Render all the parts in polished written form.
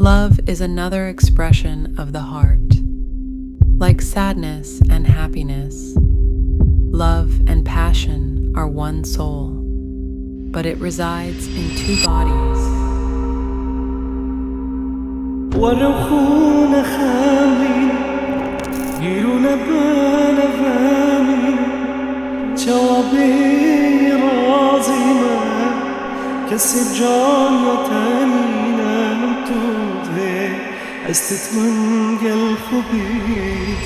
Love is another expression of the heart. Like sadness and happiness, love and passion are one soul, but it resides in two bodies. ورخون خامی گیرون بان فامی جوابی رازی من کسی جان یتنینا نمتوده استتمن قل خوبی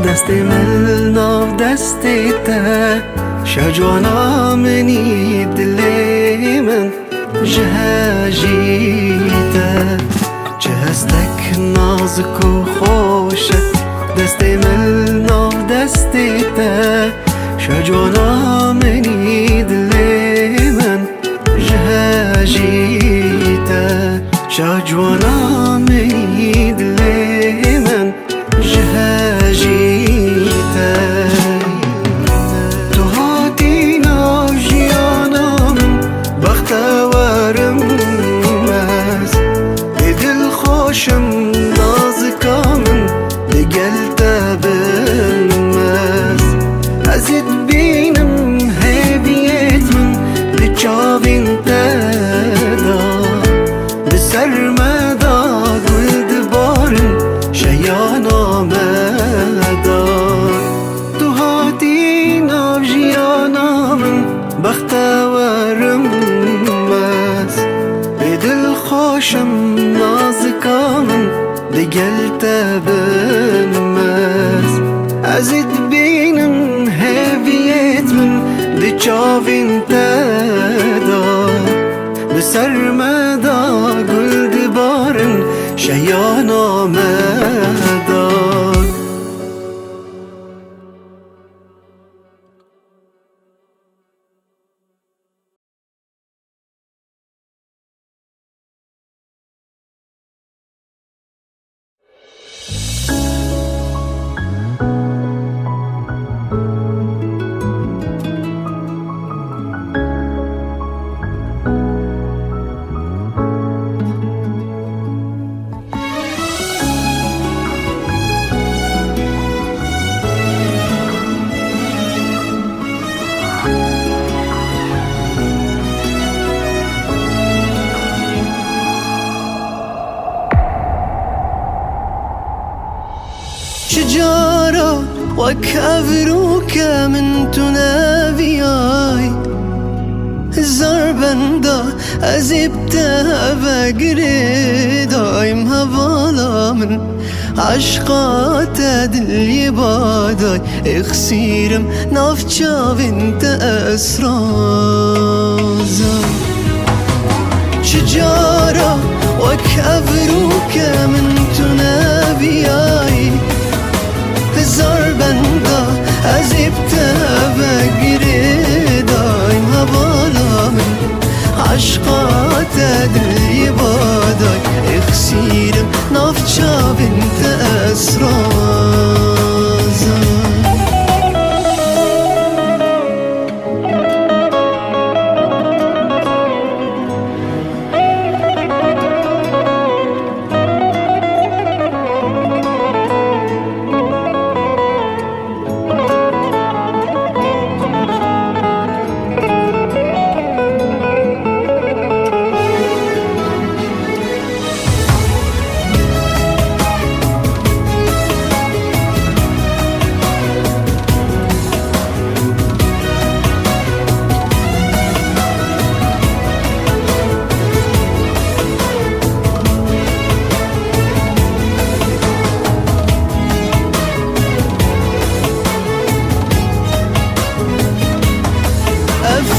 دست من ناف دستیته شجوانا منی دلی من جهاجیته چه هستک نازک و خوشه دست من ناف دستیته شجوانا منی دلی من جهاجیته شجوانا منی دلی من جهاجیته تو هاتی ناجیانم بختورم مز دل خوشم نازکامن دگل تبمز ازید بینم هویت من بچاوین تدا بسر مدا گل دبارن شیانا مدار تو هاتی ناجیانا من بختورم مز بدل خوشم نازکامن دگل تبمز ازید بینم هویت من بچاوین تدا بسر مدا گل دبارن شیانا مدار شجارة وكافروك من تنافياي زار بندا عذبتها بقري دايم هوالا من عشقات دلي باداي اخسيرم نافچا وانت اسرازا شجارة وك افروك من تنابياي زار بندا عذبتها بقري دايم هوالا من عشقات دلي باداي اخسيرم نافچا وانت اسرازا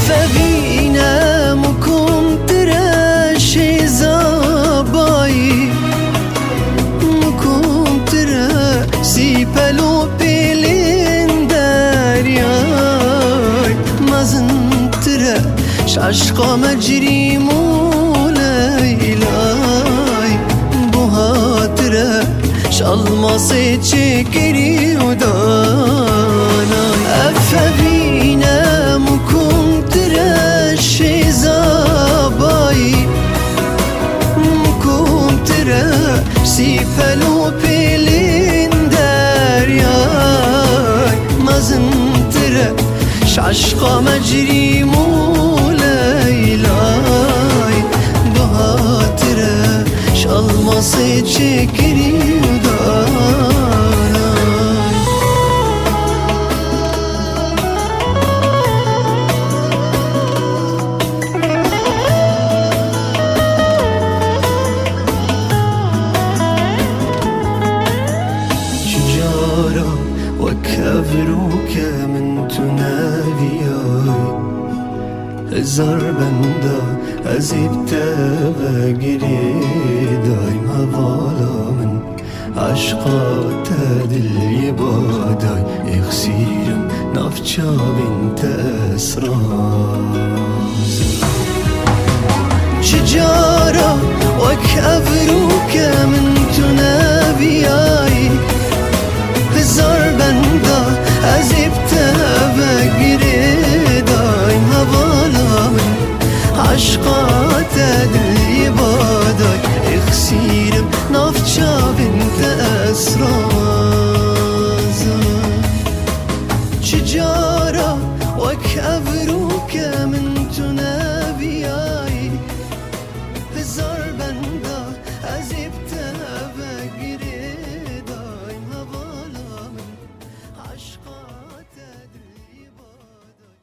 فبينا مكم تراشي زاباي مكم تراشي بلو بيلين دارياي مازن تراش عشقا مجري مولايلاي بوها تراش الماسي تشكري وداناي أفبينا مكم تراشي زاباي مكم تراشي بلو بيلين دارياي مازن تراش عشقا مجري مولايلاي بها تراش الماسي تشكري وداناي وكافروك من تنابياي زار بندا عذبتا بقري دايم هوالا من عشقات دلي باداي اخسيرم نافچا بنت اسراز شجارة وكافروك من تنابياي زار بندا عذبتها بقري دايم هوالا من عشقات دلي باداي اخسيرم نافچا بنت اسرازا شجارة وك افروك من تنابياي زار بندا عذبتها بقري دايم هوالا من عشقات دلي باداي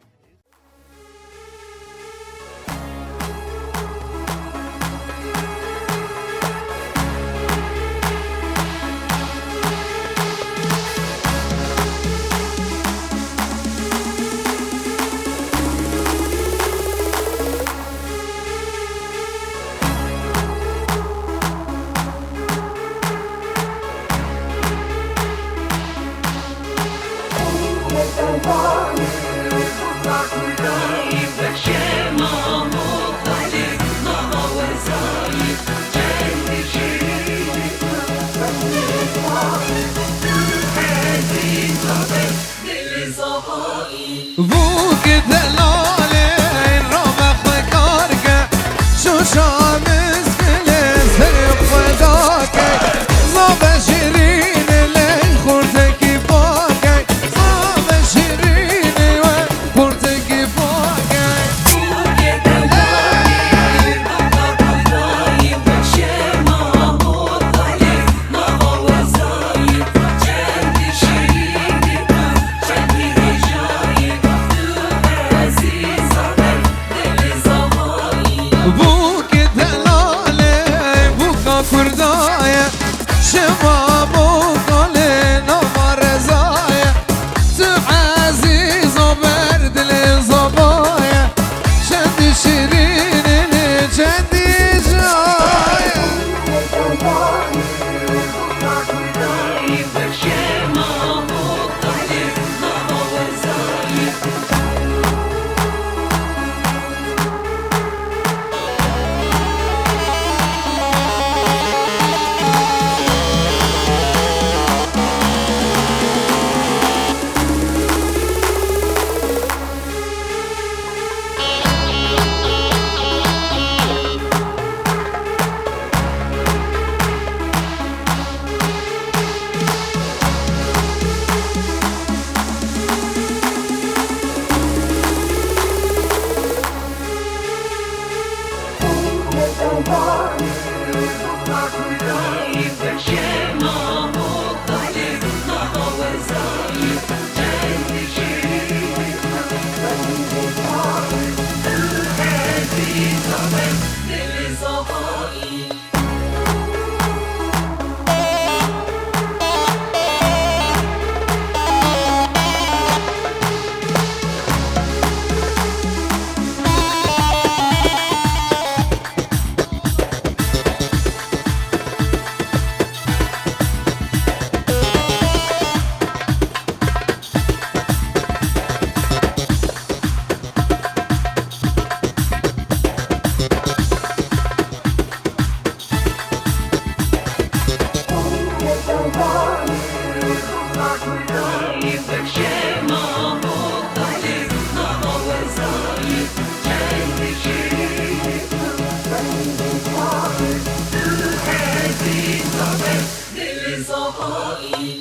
بوك دلالي رمخ وكاركة شو شامس فلس هيق وداكي صاب شيرين لين خورتك باكي صاب شيرين وين خورتك باكي بوك دلالي رمخ وكاركة شما مضالي ما هو زايد جنبي شيرين جنبي رجاي شمام وقال نما رزايا تو عزيز وبرد لزبايا شدي شيرين شدي جايا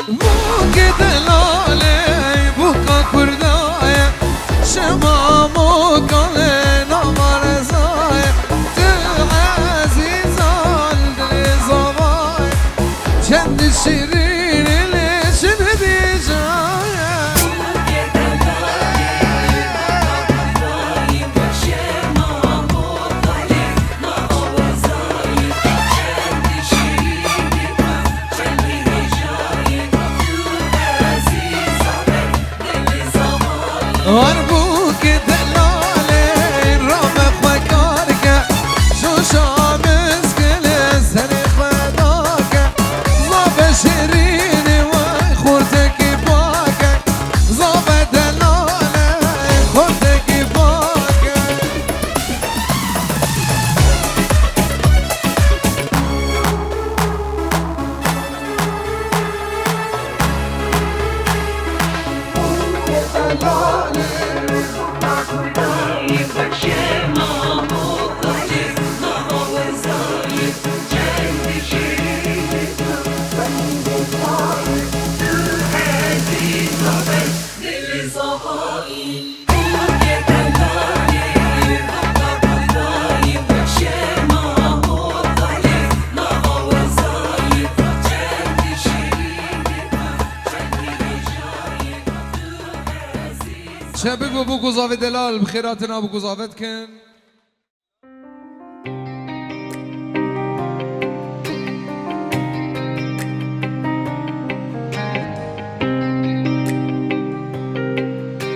بوك دلالي بوكا كردايا شمام وقال نما رزايا تو عزيز الدل زبايا شد شيرين اللي شدي جايا واربوك دلالي رامق وكارك شو شامس كل سنة خداك ضاب شيريني وخورتك باك ضاب دلالي خورتك باك شبك بو قزافة دلال بخيراتنا ابو قزافة كان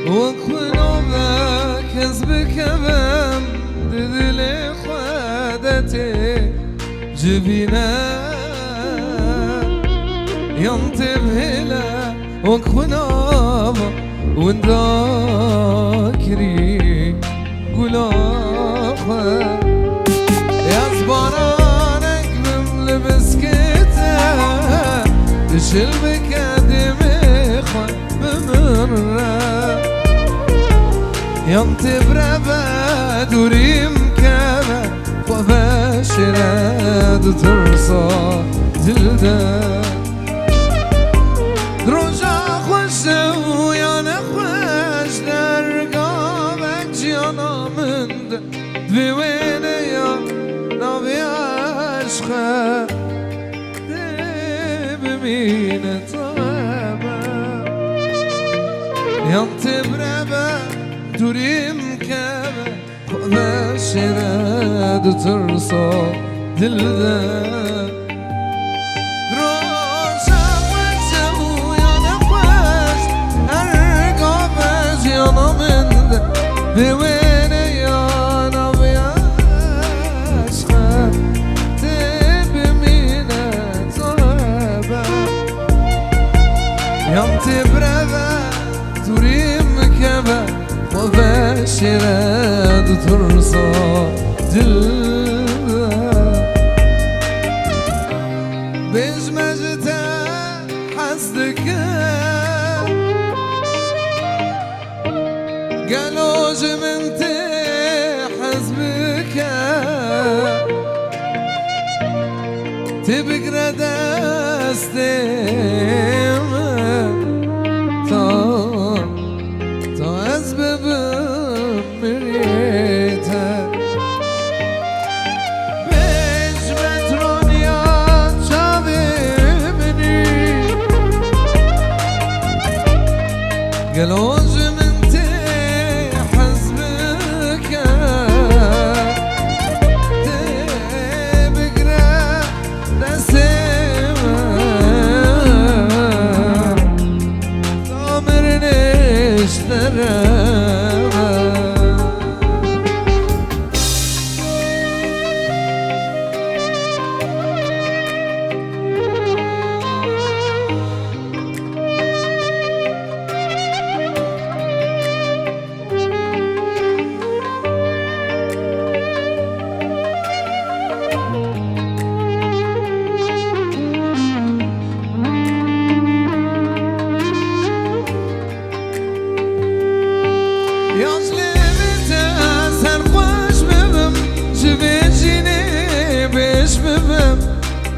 وكنا بك حزبك بم ددل خدتي جبينا ينتبه لا وكنا ونداكري قلاخة يا زبانك بملبسكته تشل بكادمي خل بمرة ينتبر بدوري مكابة وباشرة ترصى جلدك دروجا خوش ويا نخوش درقابك جيانا مند دوي وين يا ناوي عشقه بمين طابة ينتبر بدوري مكابة وباشرة ترصى جلدك يوم تبربه توريم كبه وبشرد ترصى دل بجمجته حسدك قالوا جمنتي حزبك تبقى دستيم تا أسباب مريته بيج مترونيا شابي مني قالوا جمنتي حزبك تبقى دستيم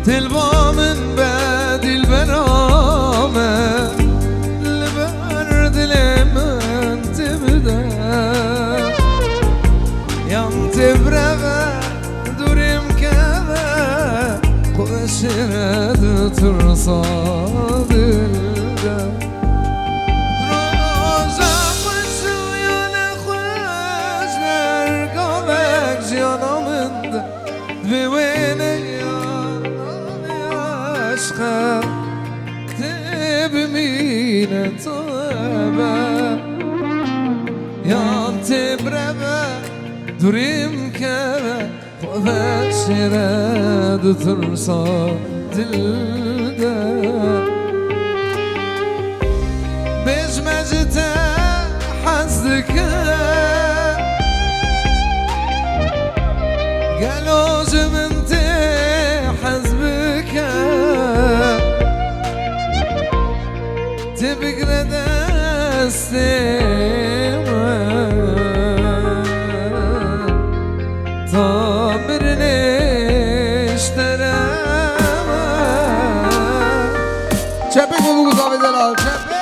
تلبى من بعد البرامة البرد لمن تبدأ يوم تبربه دوري مكبه قشرد ترصاد الدا روزا خوشویان خوش نرگامك جیانا من ده بوینه عشقه تبمینه طبه یان تبربه دوریم کبه وبشرد ترصى دلده بجمجته حسدك قالوا جمنتي حزبك تبقى دستيم تامرني اشترم چپه کو بگو زاوی دلال چپه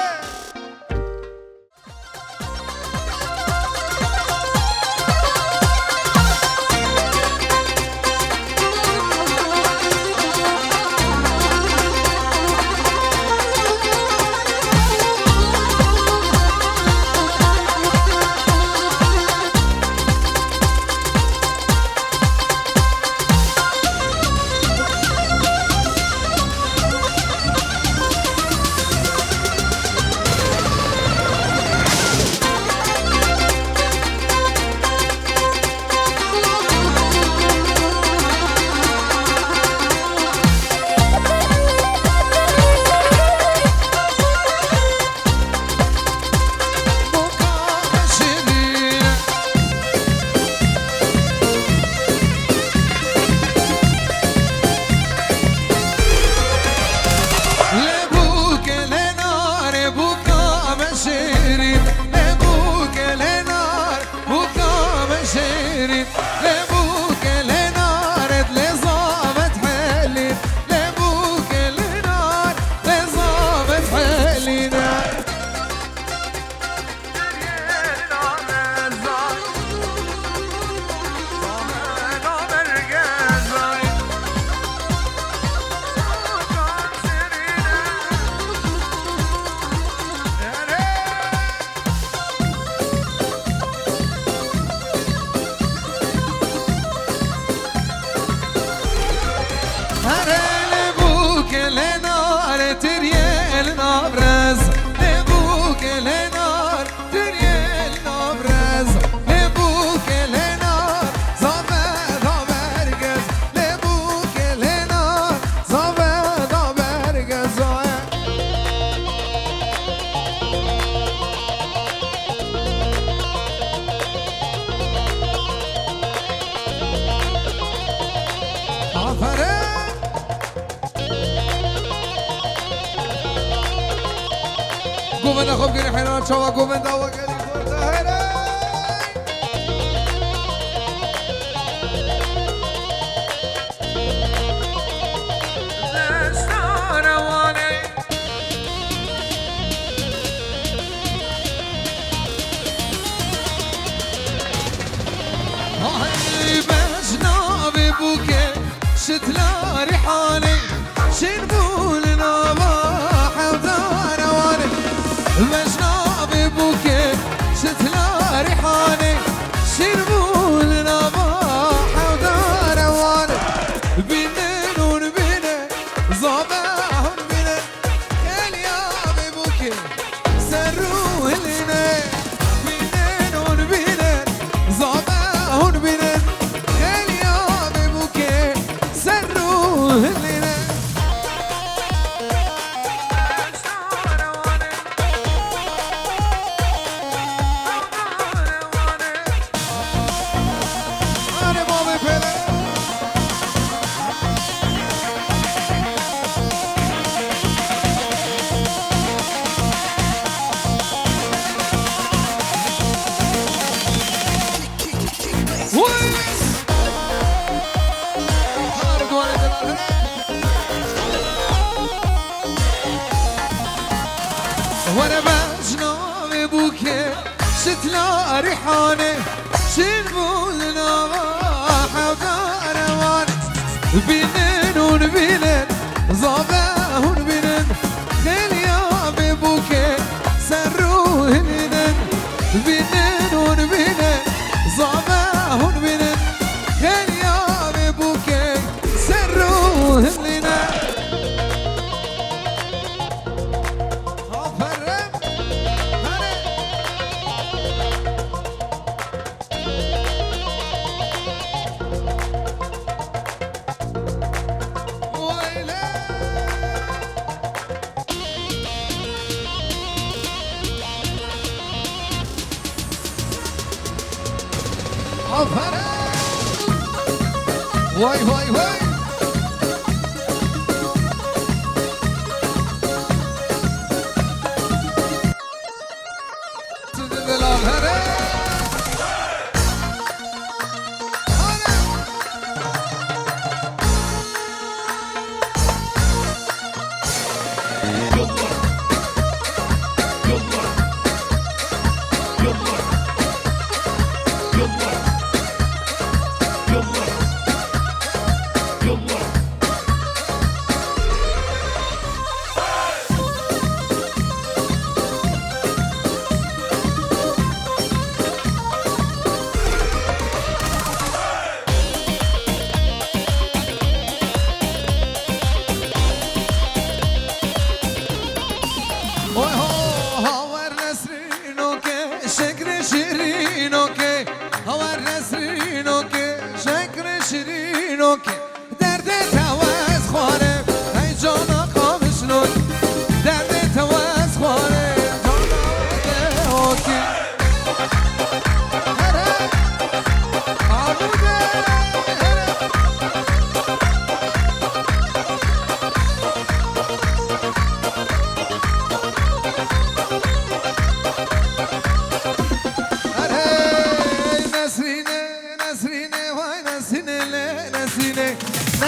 گومنده خوب گیری حیران چاوا گومنده و گلی خورده هره شتلا ريحاني شنبول نواح ودارواني مجنابي بوكي شتلا ريحاني شنبول نواح ودارواني بينن ونبينن زابه ونبينن اليابي بوكي سروه لنا بينن ونبينن زابه ونبينن وانا بجنابي بوكي شتلا ريحاني شنبول نواح ودارواني بينن ونبينن زابه ونبينن خليابي بوكي سروه لنن بينن ونبينن زابه ونبينن خليابي بوكي سروه لنن واي واي واي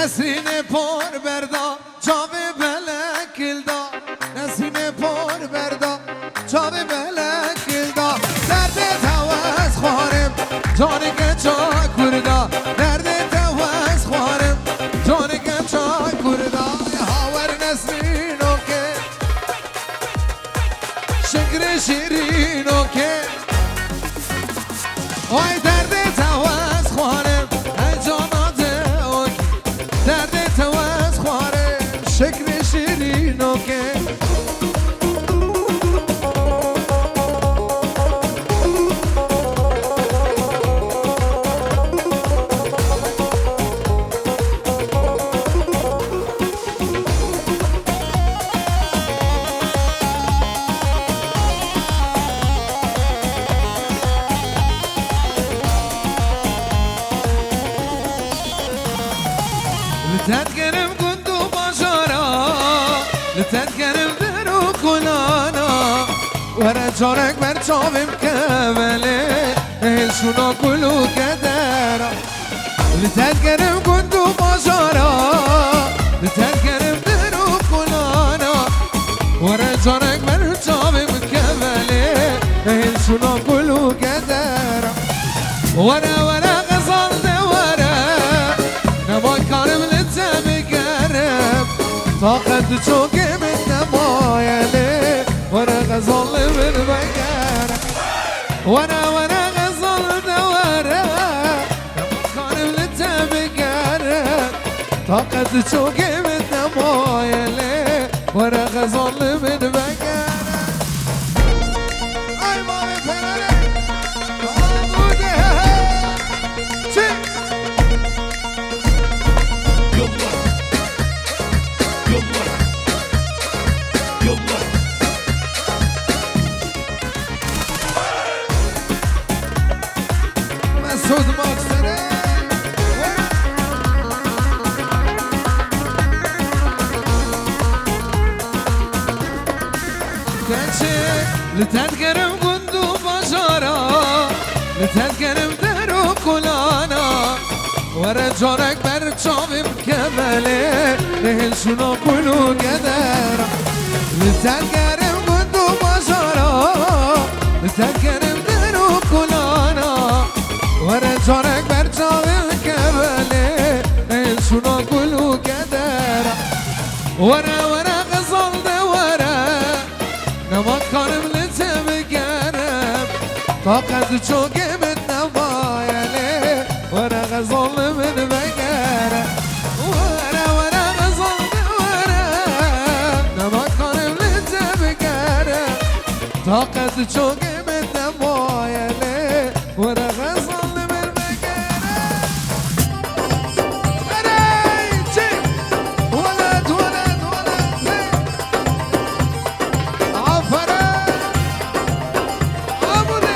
نسرین پر بردا چاوی بلکل دا نسرین پر بردا چاوی بلکل دا درد تواز خوارم جانی که چا کردا درد تواز خوارم جانی که چا کردا هاور نسرینو که شکر شیرینو که وای درد تواز خوارم درد تواز خواره شکر شیرینو که ورا جارك برچاوم كبله شونا كلو كدارا لتذكرم كنتو باشارا لتذكرم درو كلانا ورا جارك برچاوم كبله شونا كلو كدارا ورا غزال دورا نباي كارم لتبقرب طاقت چوكي من نمايلي ورا غزال من بقرب ورا غزال دورا نباي كارم لتبقرب طاقت چوكي من نمايلي ورا غزال من بقرب اي مامي پنره مسعود ماكسره لتذكرم كندو باشارا لتذكرم درو كلانا ورا جارك برچاوم كمله لهل شونا كلو قدرا لتذكرم كندو باشارا لتذكرم درو كلانا ورا جارك برچاوم كمله لهل شونا كلو قدرا ورا غزال دورا نما كارم لتبقرب طاقت چوكي من نمايلي ورا غزال من بقرب ورا غزال دورا نما كارم لتبقرب طاقت چوكي من نمايلي ورا غزال من بقرب هريجي ولد عفرة عبودي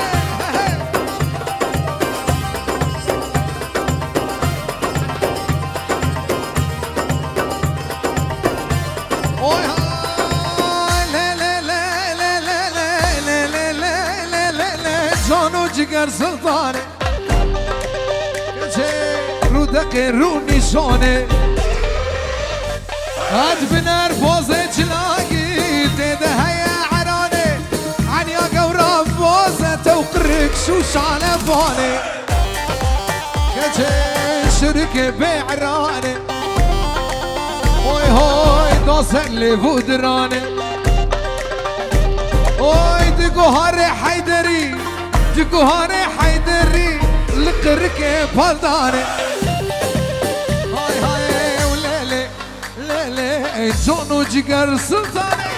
اوي هاي لا لا لا لا لا لا لا لا لا لا جانو جگر سلطانه رو دقه رو نشانه هاد بنار بوزه جلاقي تده هيا عرانه عنيا قورا بوزه توقرك شوش على فاني شركة بعرانه اوي هاي داسر لي فودرانه اوي دقو هاري حيدري دقو هاري حيدري لقرك بالدانه جانو جگر سلطانه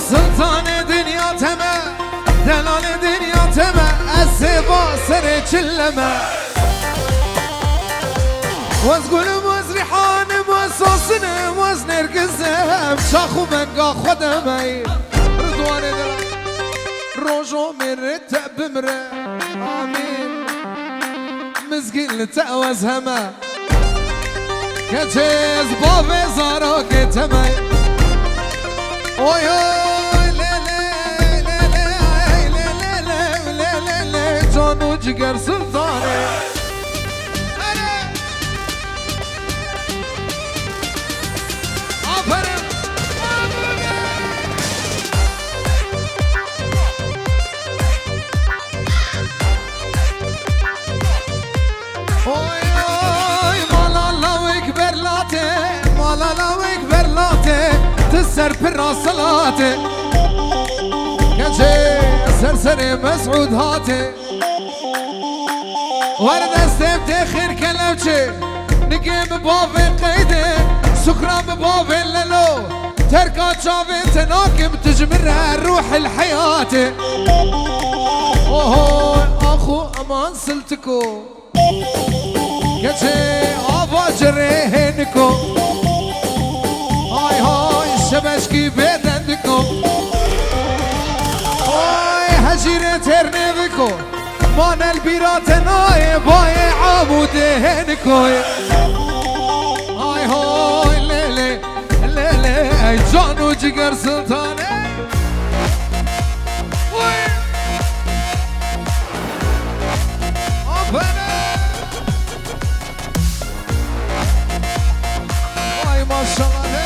سلطان دنیا تمه دلال دنیا تمه از سبا سر چلمه واز گلم واز ریحانم واز ساسنم واز نرگزم شاخو منگا خودم ای ردوان دلم روژو من رتب بمره آمین مزگیل تاوز همه کچیز باب زارا کتمه اوی اوی لی جانو جگر سلطانه تسر براصلاته كجي سرسري مسعود هاتي ورد استبت خير كلبشي نقيم بابي قيدي سكران ببابي الليلو تركا شافي تناكم تجمر الروح الحياتي اوه اخو امان سلتكو كجي ابا جريهنكو کوی آی های لیلی لیلی ای جان و جگر سلطانه وای ماشاءالله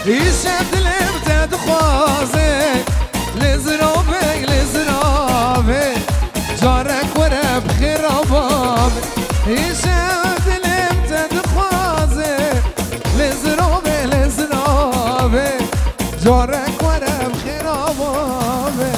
يشهد الابتد خوازي لزرابي لزرابي جارك ورا بخير بابي يشهد الابتد خوازي لزرابي لزرابي جارك ورا بخير بابي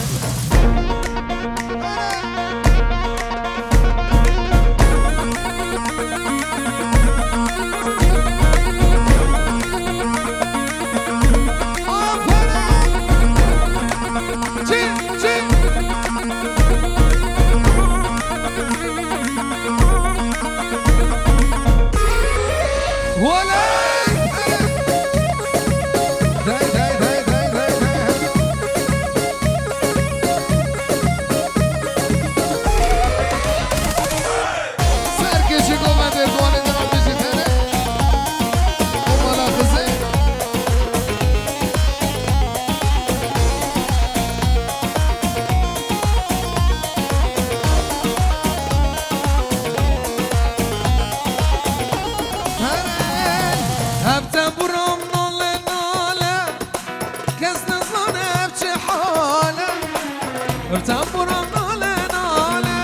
ارتبورم ناله ناله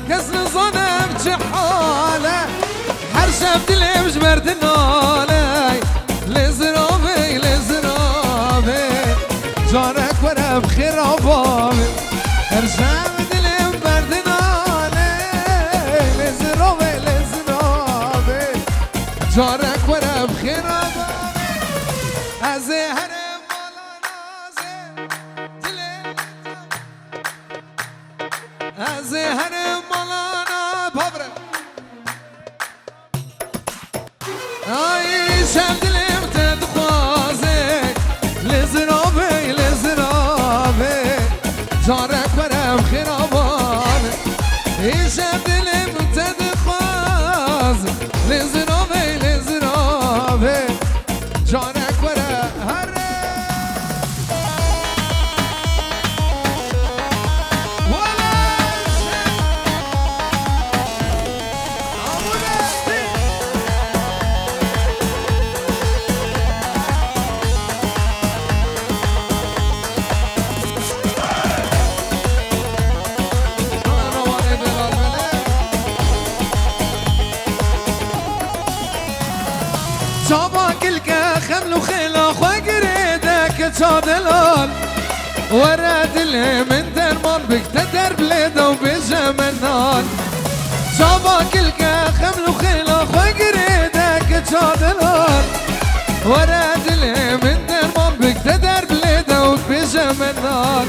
کس نزانم چه حاله هر شب دلم جبرد ناله لزرابه لزرابه جارك ورا بخير بابه هر شب دلم برد ناله لزرابه لزرابه جارك ورا بخير بابه از هر از هر مالانا بابره آی شب دلم تدخوازه لزرابه لزرابه جارك ورم خرابانه ای شب دلم تدخوازه لزرابه لزرابه جارك ورم هره صابك الكاخم وخيلا خقريدك تصادلون وراد اللي من درمان بكتدر بليده وبجمنان صابك الكاخم وخيلا خقريدك تصادلون وراد اللي من درمان بكتدر بليده وبجمنان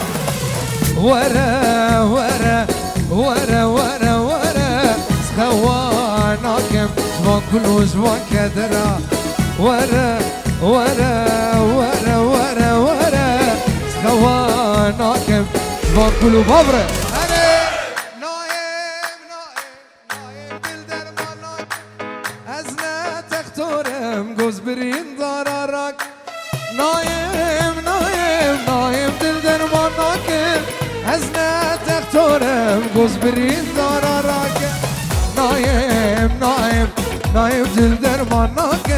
ورا ورا ورا ورا ورا سخواناكم جوان كل جوان كدرا ورا ورا ورا ورا ورا سخواناكم جوان كل بابره أنا نايم نايم نايم بالدرمانك أزنا تختورم جوز برين ضررك نايم نايم نايم بالدرمانك أزنا تختورم جوز برين ضررك نايم نايم نايم دل درمانك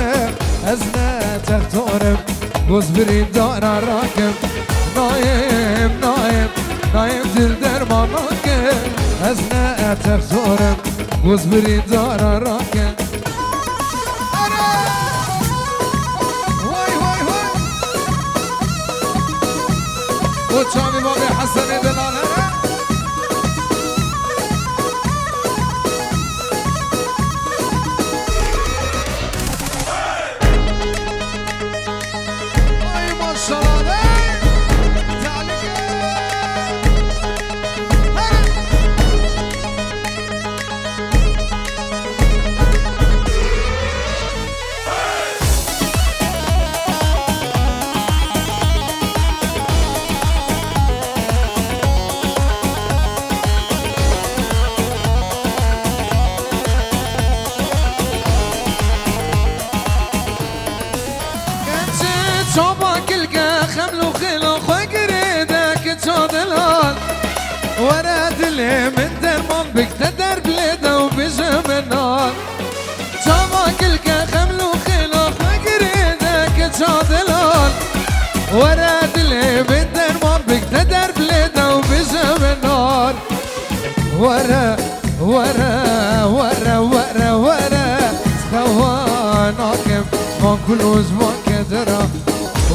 أزنا تختورم جوز برين ضررك نايم نايم نایم دل درمانا که از نه تختارم گوز بری دارا را که و چامی بابی حسن دلانه ورد اللي من درمان بقتدر بلده وبجم النار جامعك الكا خمل وخلاف وقريدك جادلان ورد اللي من درمان بقتدر بلده وبجم النار ورا ورا ورا ورا ورا خواناكم ما كل وزمان كدرا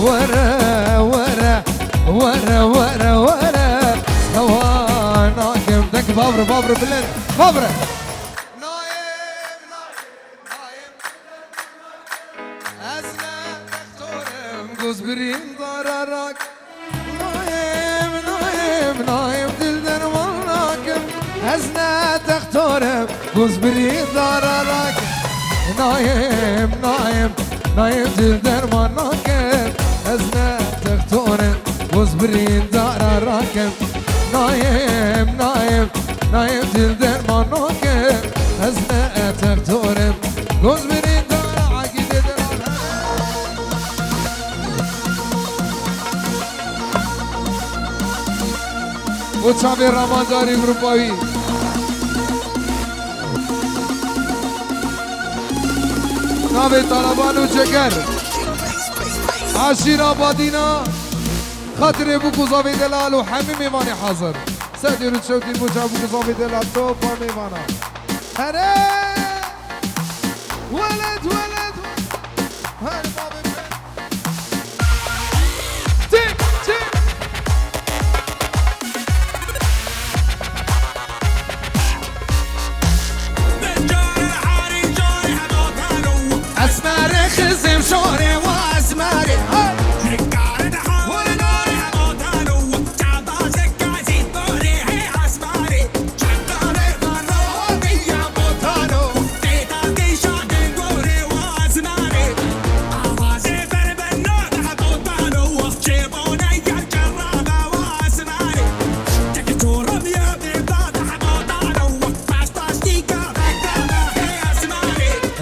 ورا ورا ورا ورا ورا خواناكم دك بابر بابر بلند بابر نايم نايم أزنا دكتورم جوز برين ضررك نايم نايم نايم دل درماناكم أزنا دكتورم جوز برين ضررك نايم نايم نايم دل درماناكم أزنا دكتورم جوز برين ضررك نايم نايم نايم دل درماناكم أزنا دكتورم جوز برين ضررك و چاوی رمضانی گروپاوی ناوی طالبان و جگر عشیر آبادینا خاطر بو قضاوی دلال و همه میوانی حاضر سدی رو چوتین بو چا بو قضاوی دلال تو پا میوانا هره ولد ولد هر بابی تیم تیم اسمر خزم شوره و اسمر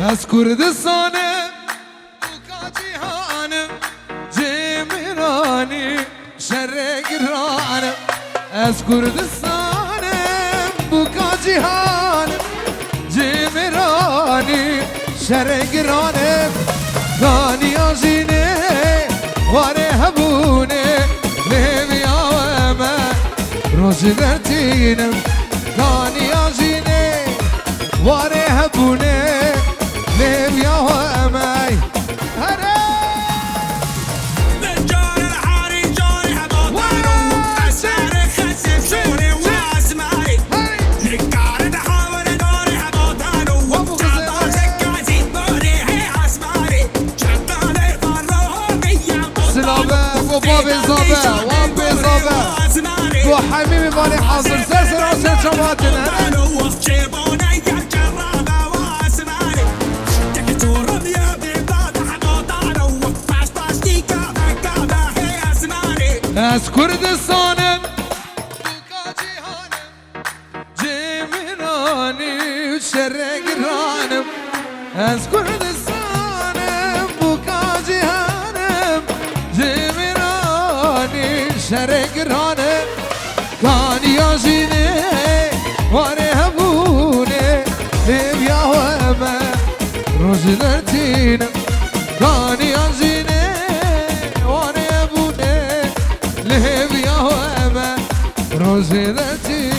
از کردستانم بوکا جیهانم جمیرانی شرگرانم از کردستانم بوکا جیهانم جمیرانی شرگرانم دانی آجینه واره هبونه لیویا و من روش درتینم دانی آجینه واره هبونه ليم يا هماي هلا بالجار الحاري جاري هبطانو أسعر خسف شوري واسماري الكار تحاول داري هبطانو تعطى سكازي بوري هي أسماري شطاني فروهي سلابة وبابي زابة وابي زابة وحميمي مالي حاصل سرسر عسر شباتنا از کردستانم بوکا جیهانم جمیرانی شرگرانم از کردستانم بوکا جیهانم جمیرانی شرگرانم کانی آجینه واره هبونه لیویا و من روز درتینم کانی آجینه واره هبونه لیویا و من جدتي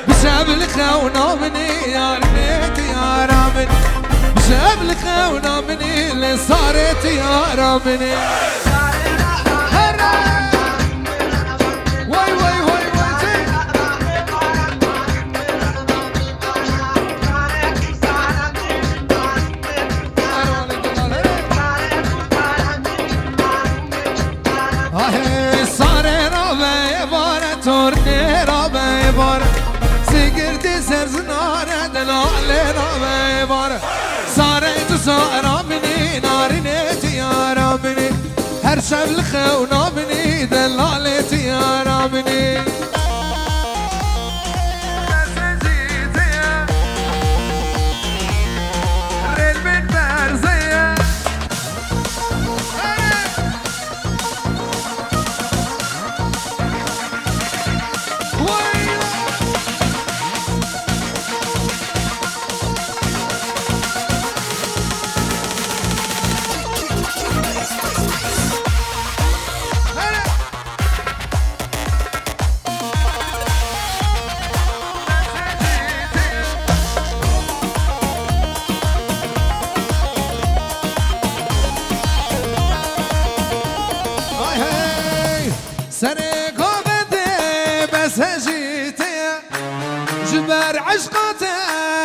بشابلك ونامني يا رميت يا رامني بشابلك ونامني اللي صارت يا رامني واي واي واي واي صار رابع بارة تورني رابع بارة سيقردي سرزنارة دلالي رابع بارة صارت صار مني نارنيتي يا رامني هر شب الخونة مني دلالتي يا رامني سنة قومتي بس هجيتي جبر عشقتي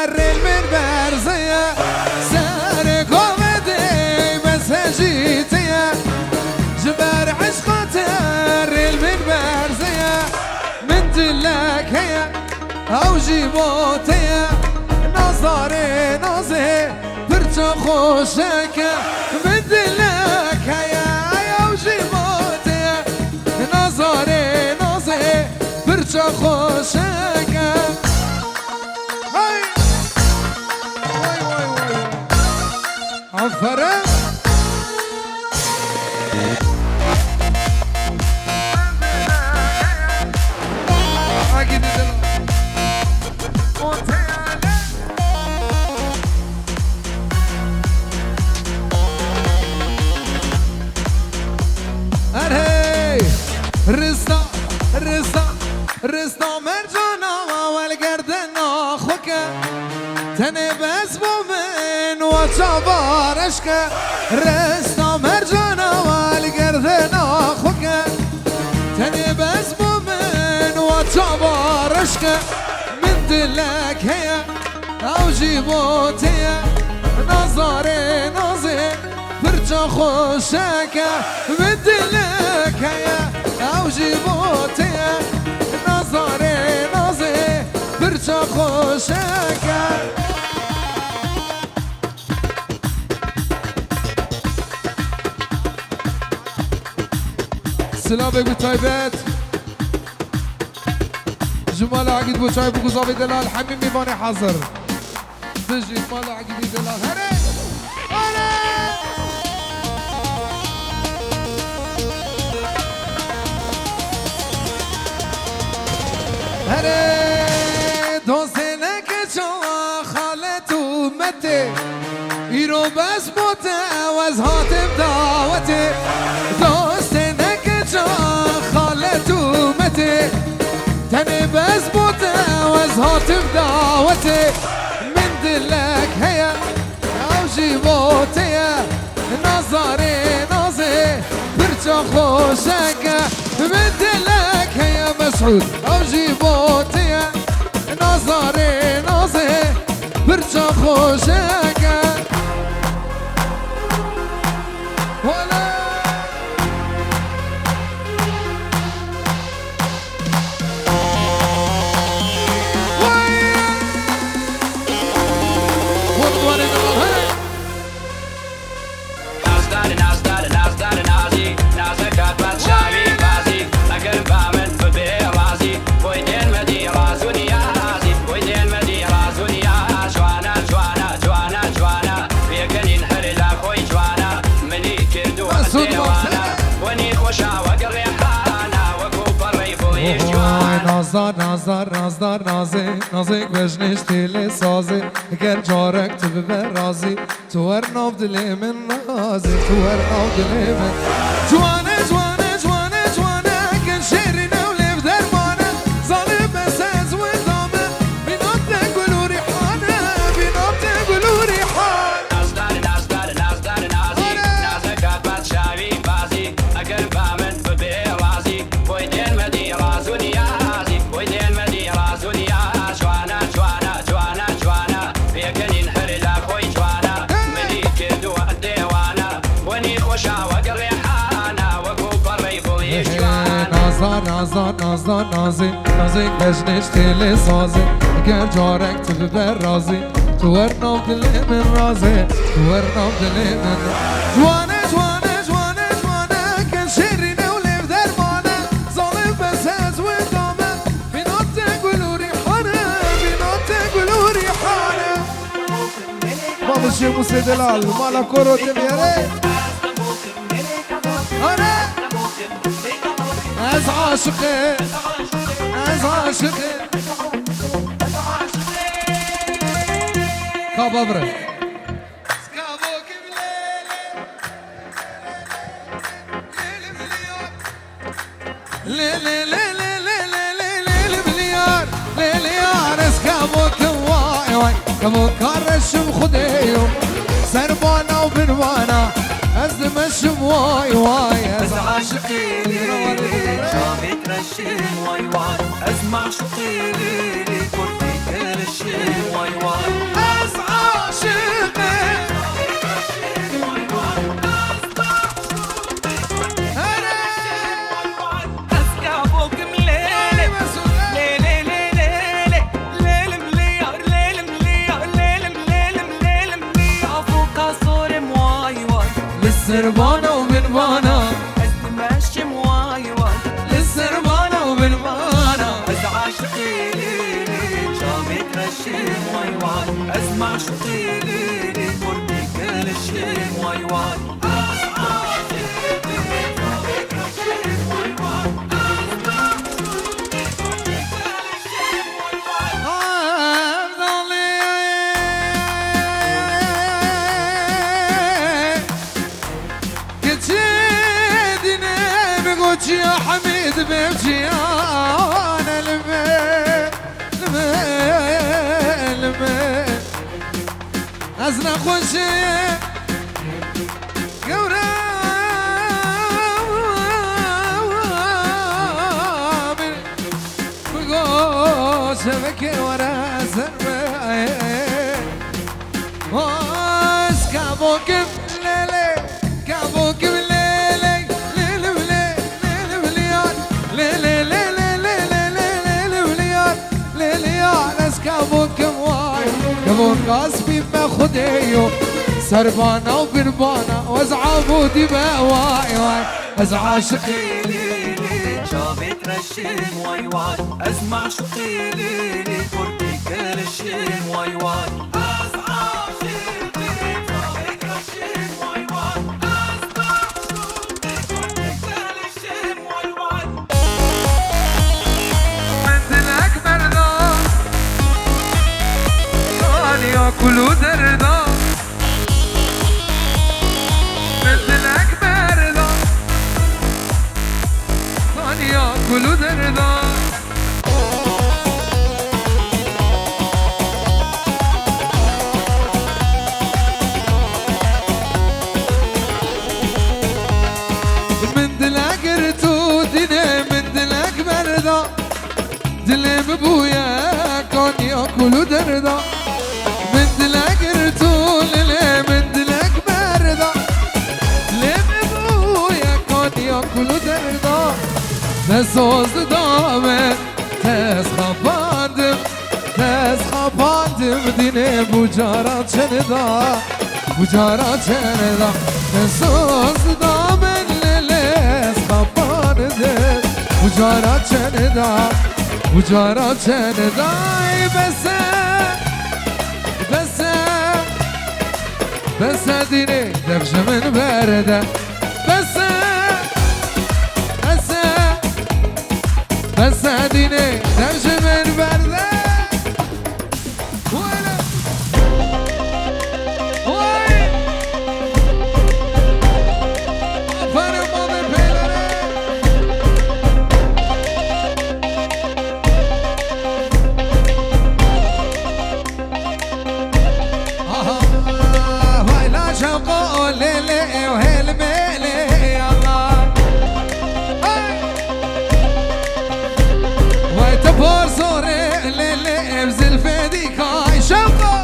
الريل من برزية سنة قومتي بس هجيتي جبر عشقتي الريل من برزية من دلك هي أو جيبوتي نظري نظري برتا خوشك من دلك هي أو جيبوتي نظري نظري برجا خوشك هاي واي واي واي عفرة أكيد رستا رستا رستا مرجانا والقردن اخوك تني بس بومن وتبارشك رستا مرجانا والقردن اخوك تني بس بومن وتبارشك من دلك هي او جيبوتي نظري نظري برجا خوشك من دلك هي او جيبوتي نظري نظري برجا خوشك سلامك بالطيبات جمال عقيد بو شاي بو قصابي دلال حميم ميباني حاضر تجي جمال عقيد دلال هري هري دوستنك جوا خالتو متي يرو بس موتة وزهاتم دعوتي دوستنك جوا خالتو متي تاني بس موتة وزهاتم دعوتي من دلك هي او جيبوتي نظري نظري برجا خوشك من دلك هي مسعود او جيبوتي نظري نظري برجا خوشك ولا Shwari نازدار نازدار نازدار نازک بجنشتی لسازی اگر جارک تو ببر رازی تو ور ناف دلی من رازی تو ور ناف دلی من جوانه جوانه جوانه جوانه کن شیری نولیف درمانه ظالم بس از ودامه بینات تنگلو ریحانه بینات تنگلو ریحانه نازدار نازدار نازدار نازی نازکات باد شاوی بازی اگر بامن ببی رازی بوی دین مدی رازو نیازی بوی دین مدی رازو نیاز جوانا جوانا جوانا جوانا بیکنین هر لاخوی جوانا مدی کردو دیوانا ونی خوشا وقل ریحانا وقو بری بویش جوانا نازدار نازدار نازدار نازک بجنشتی لسازی اگر جارک تو ببر رازی تو ور ناف دلی من رازی تو ور ناف دلی من جوانه جوانه جوانه جوانه کن شیری نولیف درمانه ظالم بس از ودامه بینات تنگلو ریحانه بینات تنگلو ریحانه بابا شیخ موسی دلال مالا کرو دمیاره آره از عاشقه از عاشقه کابا بره كمو كرشم خديو سربانا وبنوانا ازمشم واي واي از عاشقی لیلی جامی ترشیم وای وای از معشوقی لیلی کردی کرشیم وای وای از عاشقه از کابوک ملیلی لیلی لیلی لیلی ملیار لیلی ملیار لیلی لیلی لیلی ملیار فوق صورم وای وای للسربانا وبنوانا از دمشم وای وای للسربانا وبنوانا از عاشقی لیلی جامی ترشیم وای وای از معشوقی لیلی کردی کرشیم وای وای يا حميد بمشي انا لمي ازنا خوشي قورا بقول شبكي ورا سرمي اسكابوك بليلي كابوك بليلي كابوك قاسبي ما خديو سربانا وبنبانا وازعابودي بواي واي از عاشقي لیلی جامی ترشیم وای وای از معشوقی لیلی کردی کرشیم وای وای از عاشقی جامی ترشیم وای وای از معشوقی کردی کرشیم وای وای منزلك مرضى ثانية كله دردا منزلك مرضى ثانية كله دردا من دلك رتو دني من دلك مرضى دلي ببويا كان ياكلوا دردا من دلك رتول لي من دلك مرضى دلي ببويا كان ياكلوا دردا تسوز دامه تس خباندم ديني بوجارات شندا بوجارات شندا تسوز دامه لليس خباندم بوجارات شندا بوجارات شندا بس ديني دفش من برده بس مدینه نجم برده ولا وای آفر مادر پیلره وای لا شوقو لیلی و هل میلی الله وای تبور صوره لیلی بزلفه دیکای شوقو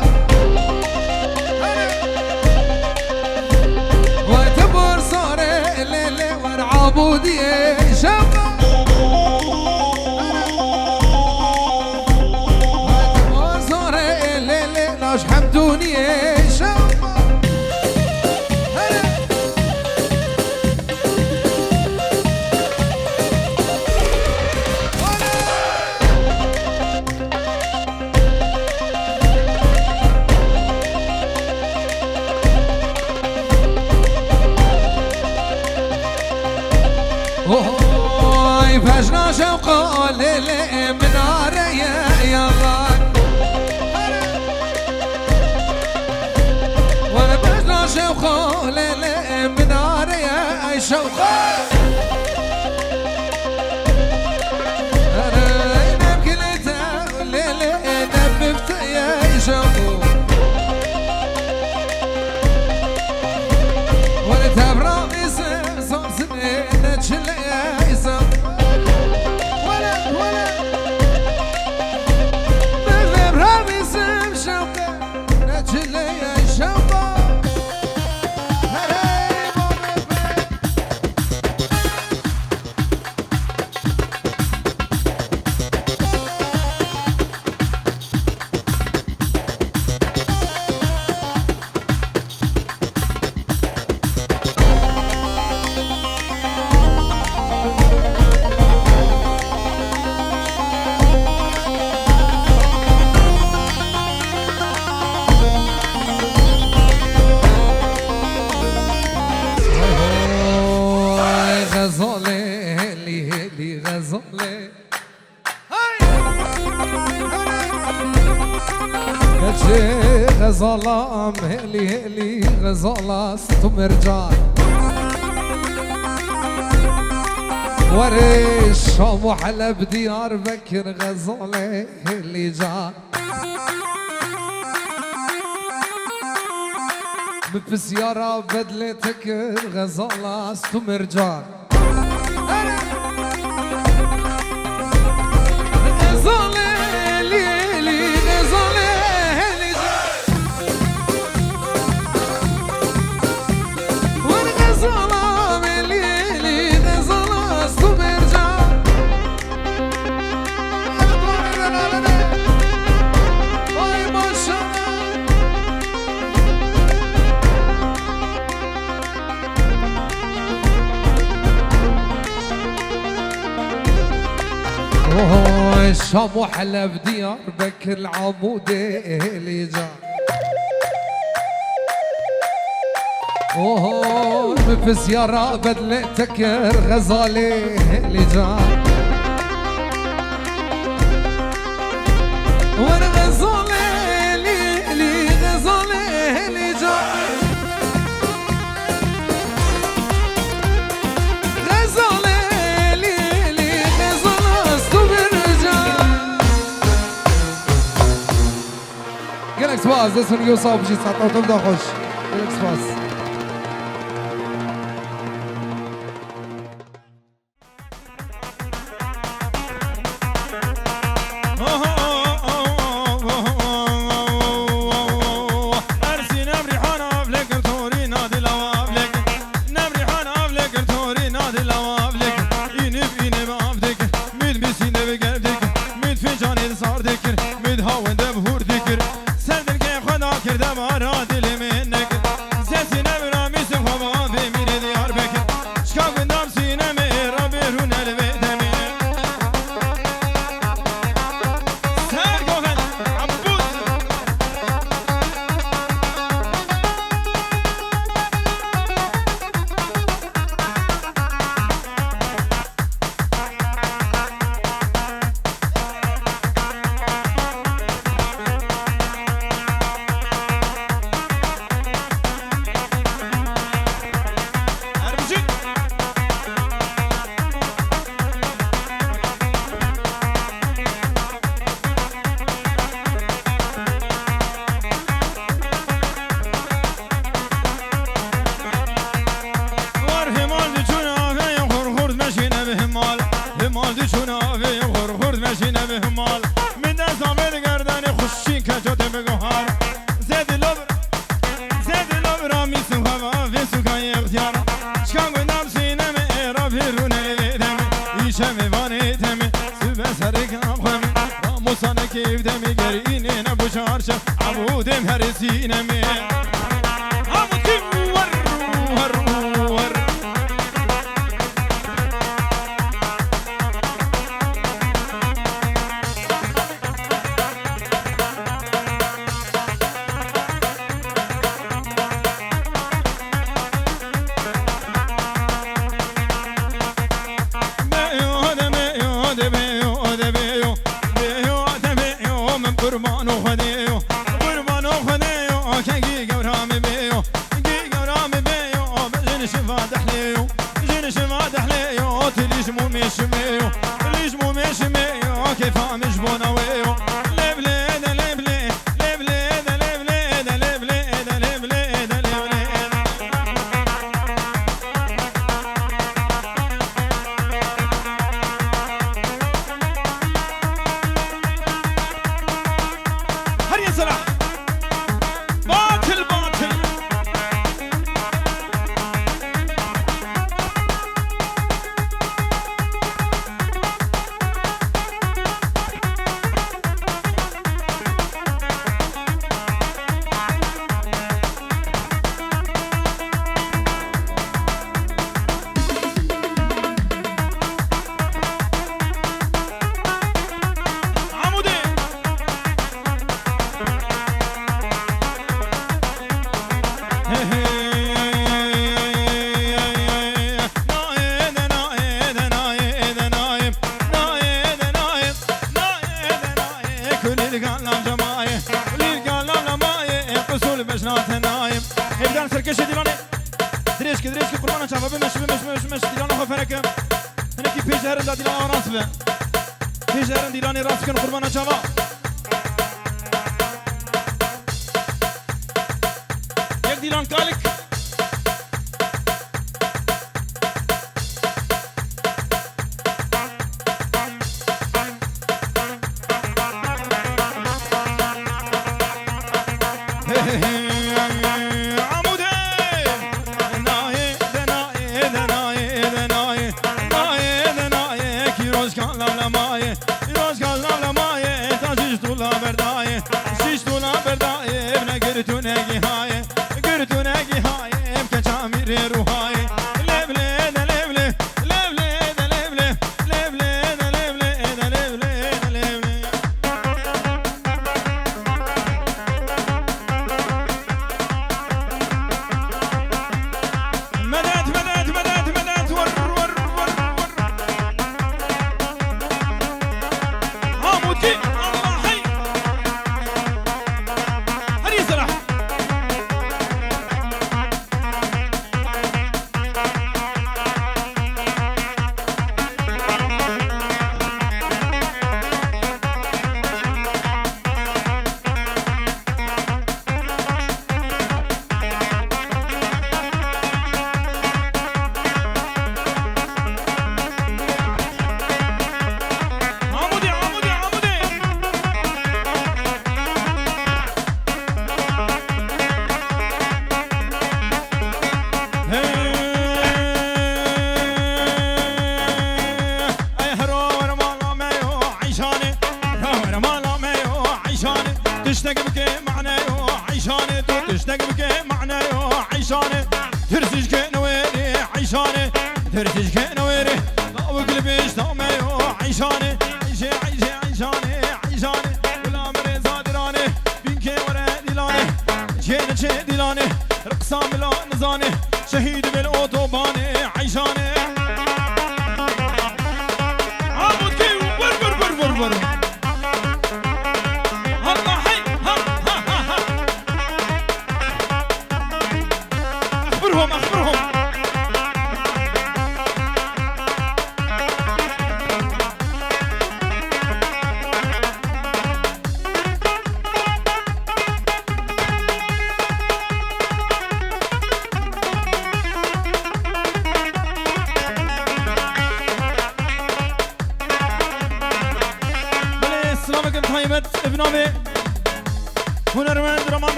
وای تبور صوره لیلی ورعابودیه شوقو وای تبور صوره لیلی لاش حمدونیه شوقو اوه فجنا شوقه ليلي من عريا يلا وانا فجنا شوقه ليلي من عريا اي شوقه انا نبكي لتا ليلي نببت يا شوقه وانا تبرا بيسم صوم سنين تشلي يا يسم ولا تبرا بيسم شوقه تشلي يا شوقه غزاله هلي هلي غزاله هاي غزاله هلي هلي غزاله ستم رجال وري الشام وحلب ديار بكر غزاله هلي جان بسيارة بدلتك غزالة ستم رجال غزالة ليلي غزالة هلي والغزالة ليلي غزالة ستم رجال واي ما شاء الله اوه الشام وحلب ديار بكر العمودة اللي جا اوه بسيارة بدلتك غزالة اللي جا وانا غزالة لي غزالة اللي جا غزالة Galaxy Pass, this one goes up, she's out of the house. Galaxy Pass. کردم آرا دل منک زسین هرسينا من عمودي ور ور ور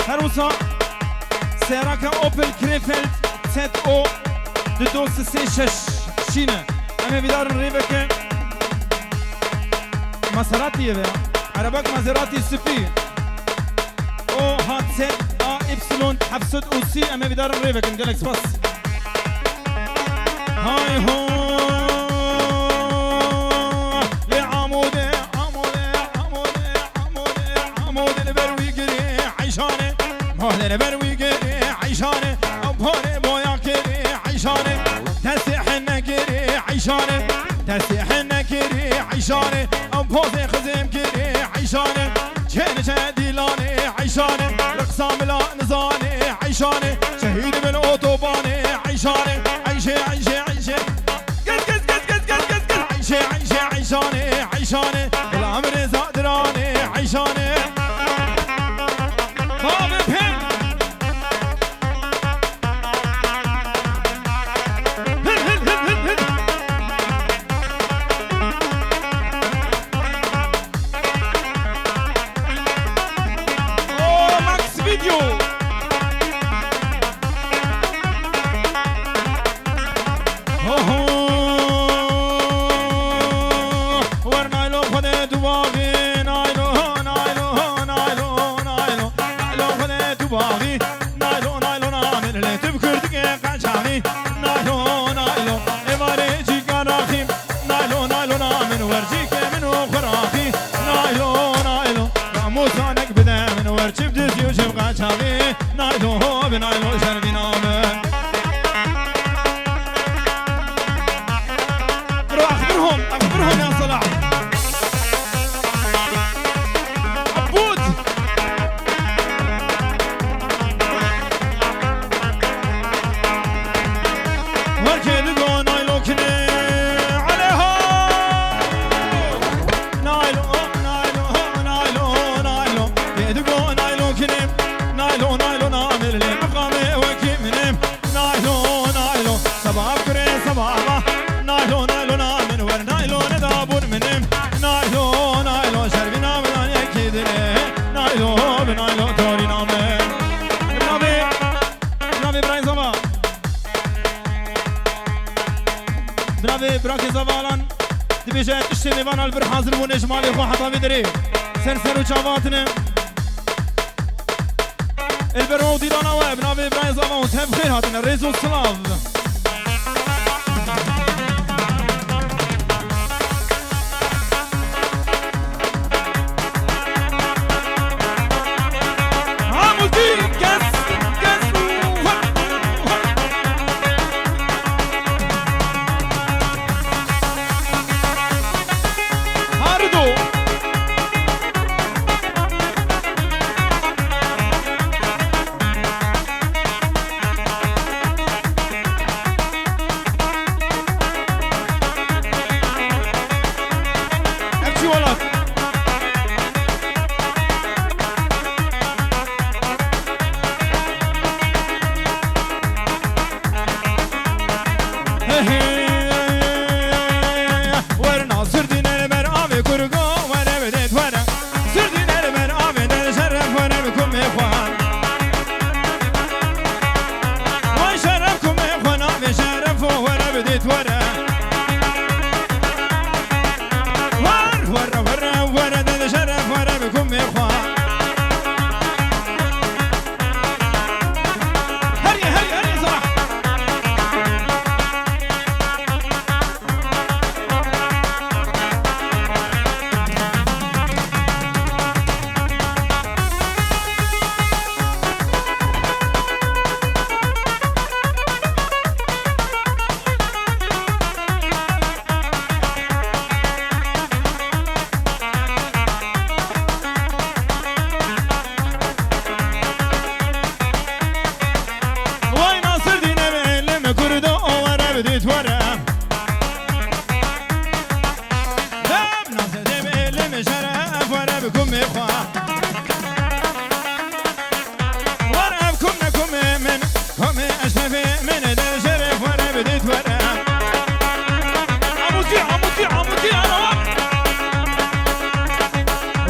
هروسا سيراكا اوبل كريفلد سيت او دوس سي شش شينه اما بدار ريبك مساراتي يا عربك مزاراتي سفي او هات سيت ا ابسلون حفصد او سي اما بدار ريبك جالكس باس هاي هو يا عمودي عمودي عمودي عمودي عمودي البروي قري عيشاني مهد البروي قري عيشاني ابهوني بويا كري عيشاني تسيحنا كري عيشاني تسيحنا كري عيشاني ابهوزي خزم كري عيشاني جين جديلاني عيشاني رقصام لا نزاني عيشاني شهيد من اوتوباني عيشاني عيشي عيشي عيشي قز قز قز قز قز قز قز عيشي عيشي عيشاني عيشاني الامر زادراني عيشاني باب بهم براكي زوالان دبيجات اشتري وانا البرحاز المونج مالي خو حطا بدري سرسر وشافاتنا البرو ديرانا واب نافي براي زوالان تهب خير هاتنا ريزو السلاف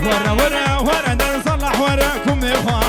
ورا ورا ورا نصلح وراكم يا اخوان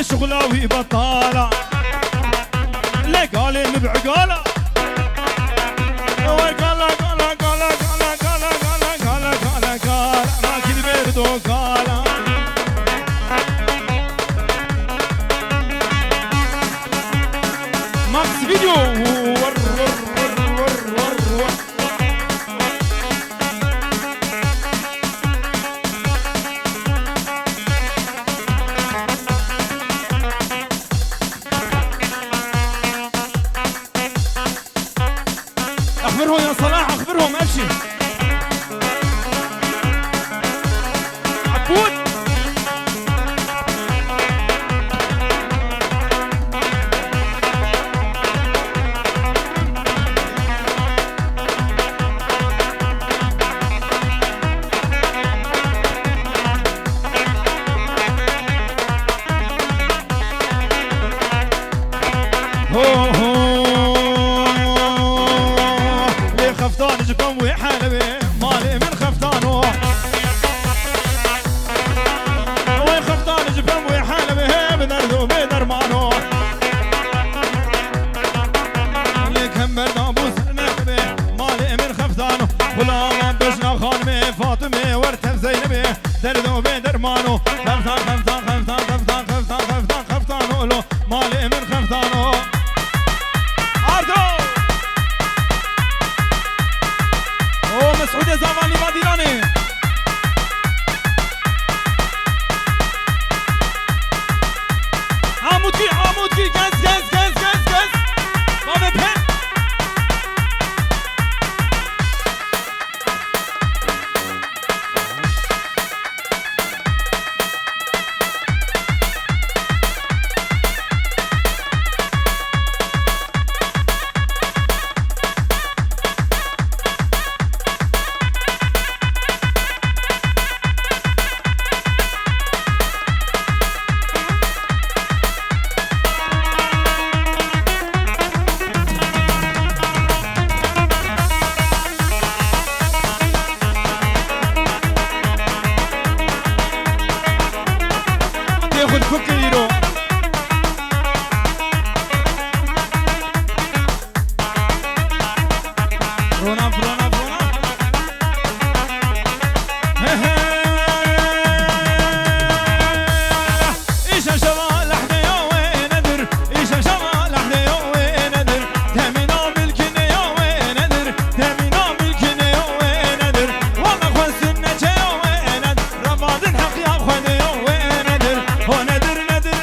شغلاوي بطالة لك قالي مبعقالة قالا قالا قالا قالا قالا قالا قالا قالا قالا ما كذب يردو قالا ماكس فيديو ور ور ور ور ور اخبرهم يا صلاح اخبرهم ابشر عبود هو خفتان جبن وحلبي مالي من خفتانو وي خفتان جبن وحلبي بدردو بدرمانو اللي كمل نابوس نخبي مالي من خفتانو غلاما بشنا خانمي فاطمي ورتف زينبي دردو بدرمانو خفتان خفتان خفتان خفتان خفتان خفتان خفتانو لو مالي من خفتانو مسعود زمانی مدیرانی عمودی گز گز گز گز گز بابا پن ياخد كوكيرو رونا رونا رونا ايش شمال لحد يوم ندر ايش شمال لحد يوم ندر تامينا ملكن يوم ندر تامينا ملكن يوم ندر والله خسنا يوم ندر رفض الحق يا خد يوم ندر هو ندر ندر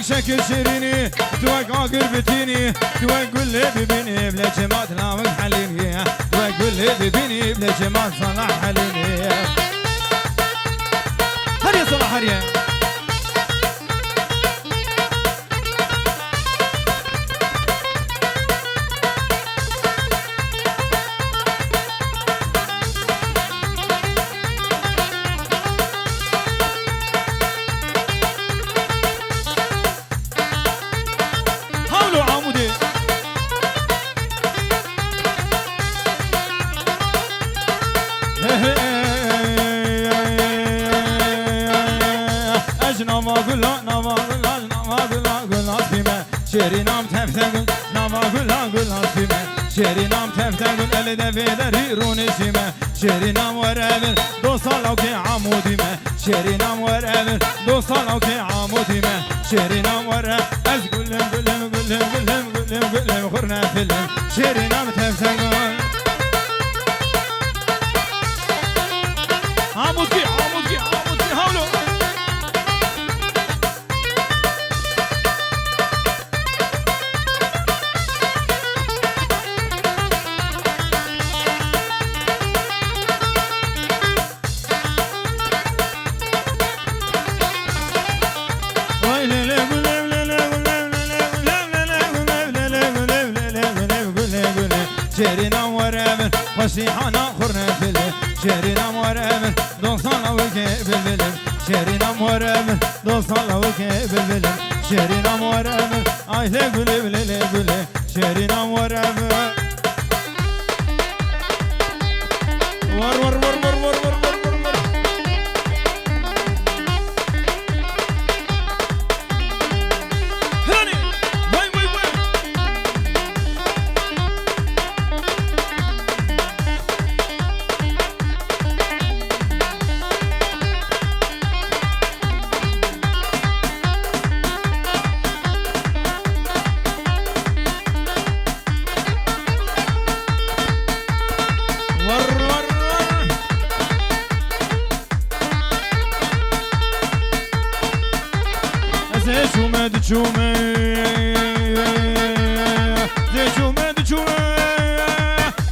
شكل شيريني توقع قربتيني توقع لي ببيني بلا جمال ناوي حليني توقع لي ببيني بلا جمال صلاح حليني هريا صلاح هريا شيرينام تفتقل نما قل أصفيمة شيرينام تفتقل اللي دفيدري روني سيمة شيرينام ورابل دو صالو كي عموديمة شيرينام ورابل دو صالو كي عموديمة شيرينام ورابل أز قلهم خرنا فيلم شيرينام تفتقل عمودي هولو جرينا ورمن وشيحانا خرنا فيلم جرينا ورمن دوصانا وكيف الفيلم جرينا ورمن دوصانا وكيف الفيلم جرينا ورمن عايزة بلي بلي بلي جرينا ورمن ور ور ور ور ور ور دچومه دچومه دچومه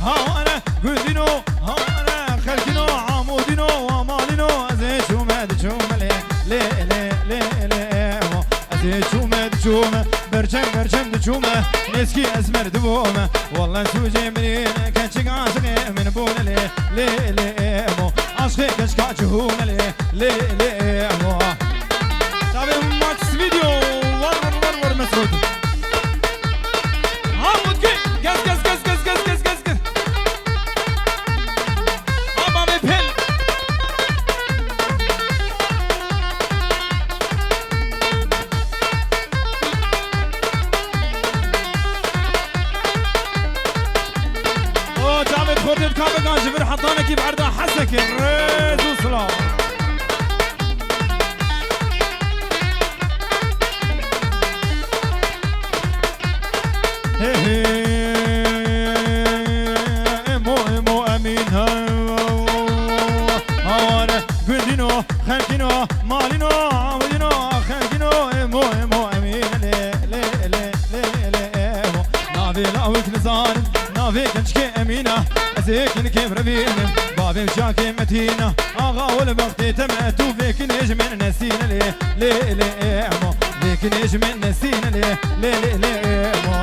هانا گودینو هانا خلکینو عمودینو آمالینو دچومه دچومه لی لی لی لی دچومه دچومه برچم برچم دچومه نسکی اسمر دبومه والله سوجي منين كنشق عاشقي من بون لي لی لی عاشقي كشكا جهوم لي لی لی تابع ماكس فيديو مسعود عمود كي قز قز قز قز قز قز قز قز أبا مبهل أوه جامد خورتي بكابك عن جبر حطانا كيف عرضها حسك الريز وصلاة خلكينو مالينو عمودينو خلكينو امو امو امين لي لي لي لي لي امو نافي لاوك نزار نافي كنشكي امينه ازيك نكيف ربينا بابي مشاكي متينه اغا والبختي تماتو فيك نجم نسينا لي لي لي امو فيك نجم نسينا لي لي لي لي امو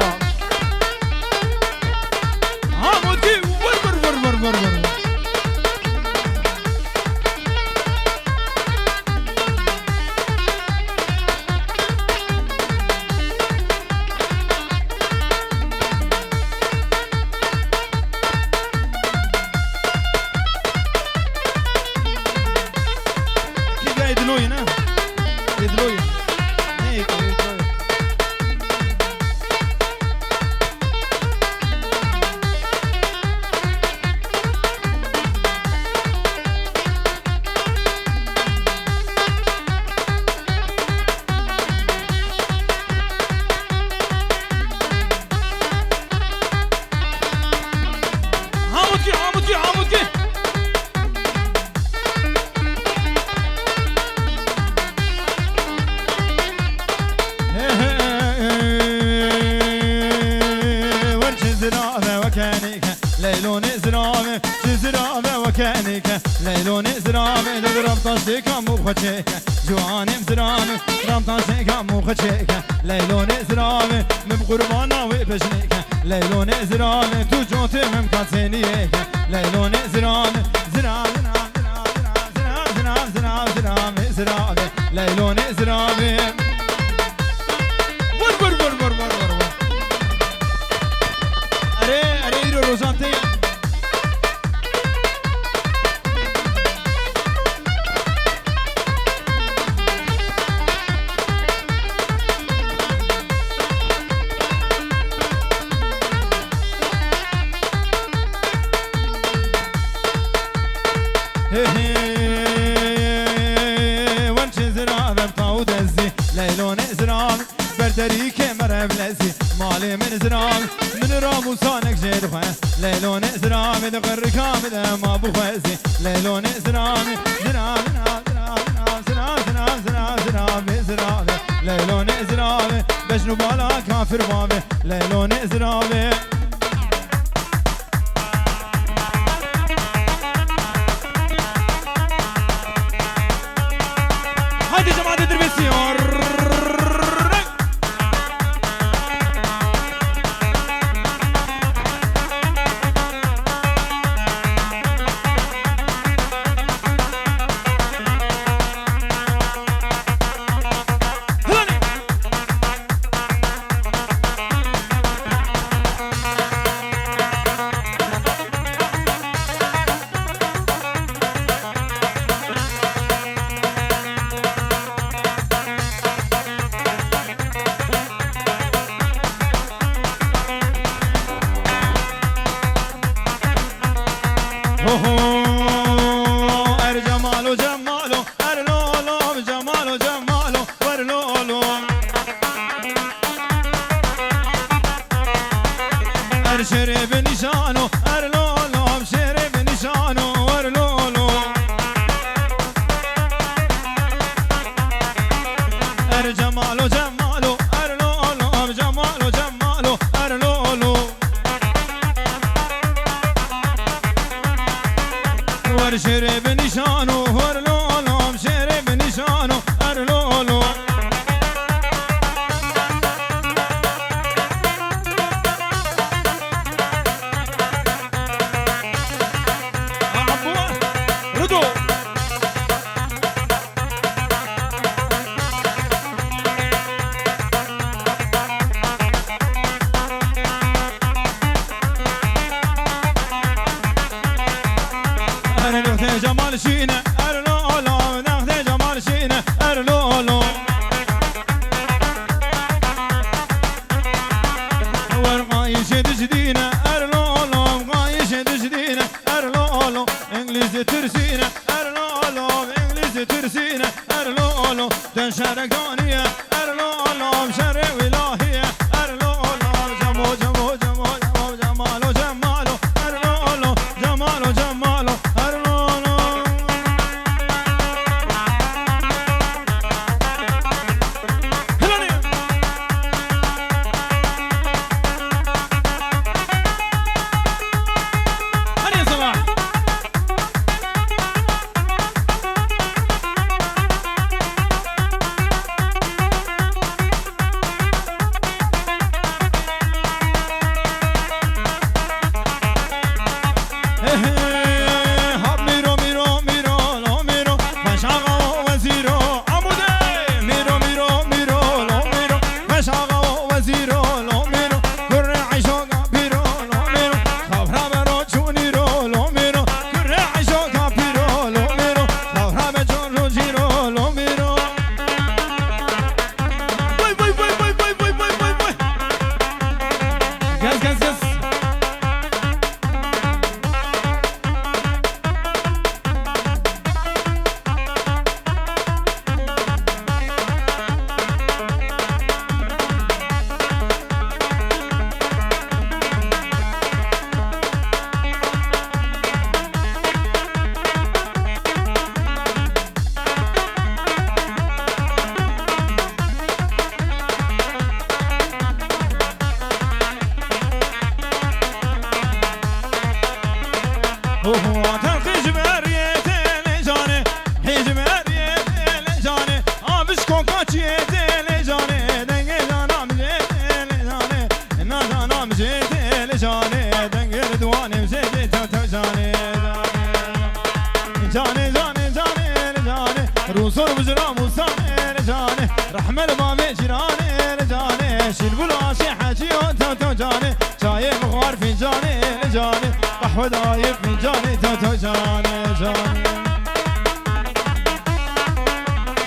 عمودي ور ور ور ور ور ليلون زرامي زرامي وكانك ليلون زرامي نضرب طشتك مو خشيك جواني زرامي رام طشتك مو خشيك ليلون زرامي من قربانا وبجنيك ليلون زرامي تو جوتي من كاسينيك ليلون زرامي زرامي زرامي زرامي زرامي زرامي ليلون زرامي ور ور ور ور ور ور اري روزانتي ليلون زرام بردريك مرب لزي مالي من زرام من راموسانك جيد خواه ليلون زرام دغر كامل ما بخوزي ليلون زرام زرام زرام زرام زرام زرام زرام زرام ليلون زرام بجنو بالا كافر بابي ليلون زرام هادي جماعة دربسيون ورشري بنشانو أرلولو بشري بنشانو ورلولو جمالو جمالو أرلولو جمالو جمالو أرلولو ورشري بنشانو ورلولو بشري بنشانو أرلولو جمال شينا أرلولو ناخذ جمال شينا أرلولو ورقايش تجدينا أرلولو قايش تجدينا أرلولو إنجليز ترسينا أرلولو إنجليز ترسينا أرلولو تنشارك دنيا أرلولو بشرق ولاهية أرلولو جمو جمو جمو جمو جمالو جمالو أرلولو جمالو جمالو روسر وزرا موساني رجاني رحمة المامي جيراني رجاني شيل بلاشي حاجي تو جاني شاي مغوار في جاني رجاني قحوة دايب في جاني تو جاني جاني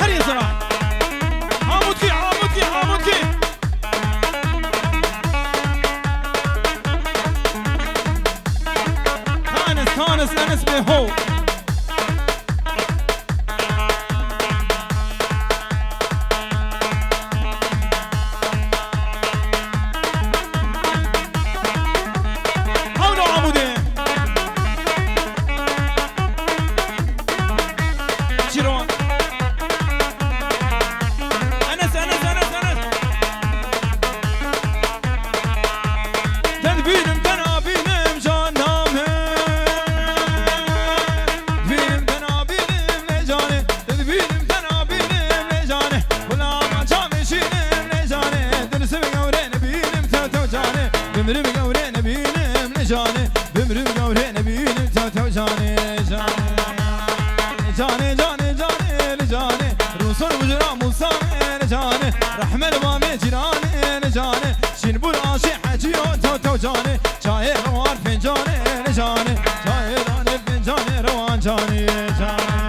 هري زرا عمودكي عمودكي عمودكي كانس أنس بهو بمرم قورين بينم لجاني بمرم قورين بينم تو جاني جاني جاني جاني لجاني روسر وجرا موساني لجاني رحمة المامي جيراني لجاني شين بلاشي حجيو تو جاني شاي روان فنجاني لجاني شاي راني فنجاني روان جاني جاني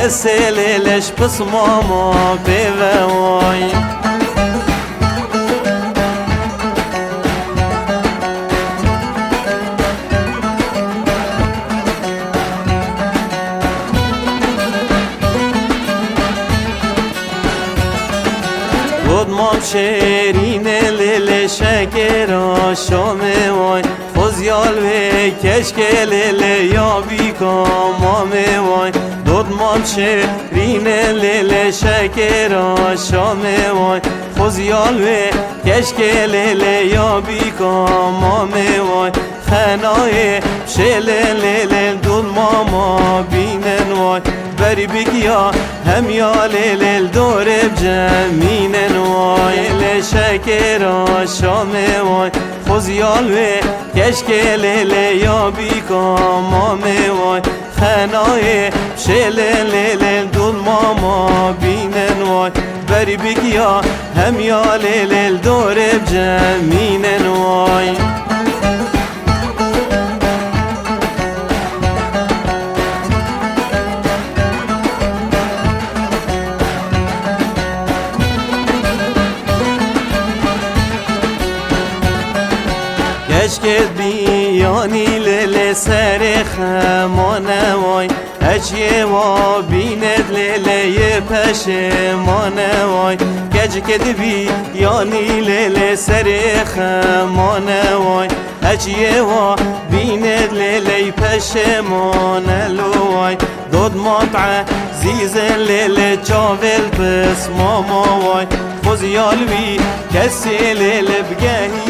سلش بس ماما بوای بود مام شیرین لیل شکر آشام وای خوزیال و کشک لیل یا بیکام وای دود مام شیرین لیل شکر آشام وای خوزیال و کشک لیل یا بیکام وای خنای شل لیل دود ماما بینن وای بری بگیا هم یا لیل دور بجمینن وای لشکر آشام وای خوزیال و کشک لیل یا بیکام وای خنای شل لیل دول ماما بینن وای بری بگیا هم یا لیل دور بجمینن وای کد بیانی لیل سر خمانه وای اچیه و بیند لیلی پشمانه وای گج کد بیانی لیل سر خمانه وای اچیه و بیند لیلی پشمانه لوای دود مطعه زیزن لیل چاول بس ماما وای خوزیالوی کسی لیل بگهی